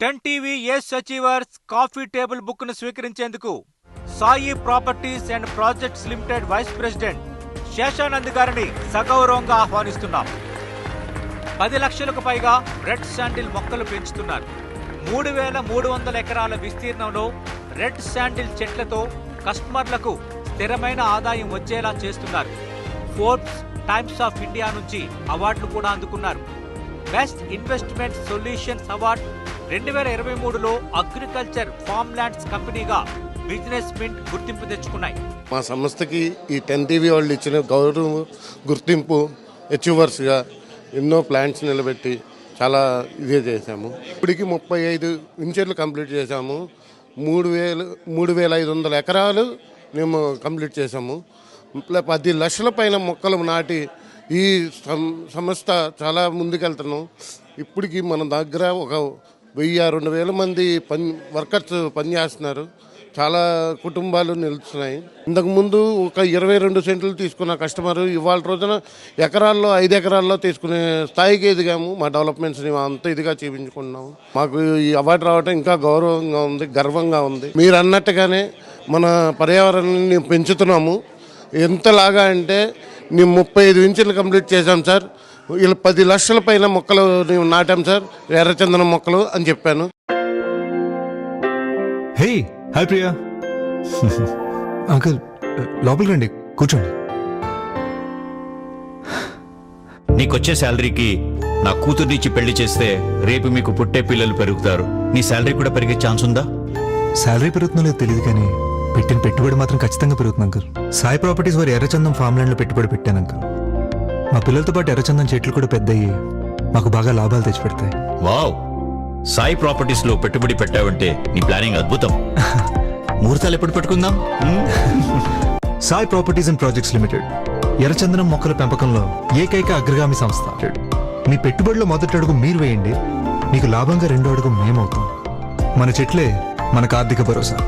10 TV S achievers coffee table book ను స్వీకరించేందుకు Sai properties and projects limited vice president Seshanand గారిని సగౌరవంగా ఆహ్వానిస్తున్నాం. 10 లక్షలకు పైగా రెడ్ శాండిల్ మొక్కలు పెంచుతున్నారు. 3,300 ఎకరాల విస్తీర్ణంలో రెడ్ శాండిల్ చెట్లతో కస్టమర్లకు స్థిరమైన ఆదాయం వచ్చేలా చేస్తున్నారు. ఫోర్బ్స్, టైమ్స్ ఆఫ్ ఇండియా నుంచి అవార్డులు కూడా అందుకున్నారు. బెస్ట్ ఇన్వెస్ట్మెంట్ సొల్యూషన్స్ అవార్డు 2023లో అగ్రికల్చర్ ఫార్మ్ ల్యాండ్స్ కంపెనీగా బిజినెస్ మింట్ గుర్తింపు తెచ్చుకున్నాయి. మా సంస్థకి ఈ 10 టీవీ వాళ్ళు ఇచ్చిన గౌరవం గుర్తింపు అచీవర్స్గా ఎన్నో ప్లాంట్స్ నిలబెట్టి చాలా ఇదే చేశాము. ఇప్పటికి 35 వెంచర్లు కంప్లీట్ చేశాము. 3,500 ఎకరాలు మేము కంప్లీట్ చేశాము. 10 లక్షల పైన మొక్కలు నాటి ఈ సంస్థ చాలా ముందుకెళ్తున్నాం. ఇప్పటికి మన దగ్గర ఒక 1,000-2,000 మంది వర్కర్స్ పనిచేస్తున్నారు. చాలా కుటుంబాలు నిలుస్తున్నాయి. ఇంతకుముందు ఒక 22 సెంట్లు తీసుకున్న కస్టమర్ ఇవాళ రోజున ఎకరాల్లో 5 ఎకరాల్లో తీసుకునే స్థాయికి ఎదిగాము. మా డెవలప్మెంట్స్ని అంత ఇదిగా చూపించుకున్నాము. మాకు ఈ అవార్డు రావడం ఇంకా గౌరవంగా ఉంది, గర్వంగా ఉంది. మీరు అన్నట్టుగానే మన పర్యావరణాన్ని పెంచుతున్నాము. ఎంతలాగా అంటే మేము 35 వెంచర్లు కంప్లీట్ చేశాం సార్. ఇలా 10 లక్షల పైన మొక్కలు నాటాం సార్, ఎర్రచందనం మొక్కలు అని చెప్పాను. Hey hi Priya. అంకుల్ లోపలికి రండి, కూర్చోండి. నీకొచ్చే శాలరీకి నా కూతుర్నిచ్చి పెళ్లి చేస్తే రేపు మీకు పుట్టే పిల్లలు పెరుగుతారు. నీ శాలరీ కూడా పెరిగే ఛాన్స్ ఉందా? శాలరీ పెరుగుతుందో లేదో తెలియదు, కానీ పెట్టిన పెట్టుబడి మాత్రం ఖచ్చితంగా పెరుగుతుంది అంకుల్. సాయి ప్రాపర్టీస్ వారి ఎర్రచందం ఫామ్ ల్యాండ్లో పెట్టుబడి పెట్టాను అంకుల్. మా పిల్లలతో పాటు ఎర్రచందం చెట్లు కూడా పెద్దయ్యి మాకు బాగా లాభాలు తెచ్చిపెడతాయి. వావ్, సాయి ప్రాపర్టీస్ లో పెట్టుబడి పెట్టావంటే నీ ప్లానింగ్ అద్భుతం. ముహూర్తాలు ఎప్పుడు పెట్టుకుందాం? Sai properties and projects limited ఎర్రచందనం మొక్కల పెంపకంలో ఏకైక అగ్రగామి సంస్థ. మీ పెట్టుబడిలో మొదటి అడుగు మీరు వేయండి, మీకు లాభంగా 2వ అడుగు మేమవుతాం. మన చెట్లే మనకు ఆర్థిక భరోసా.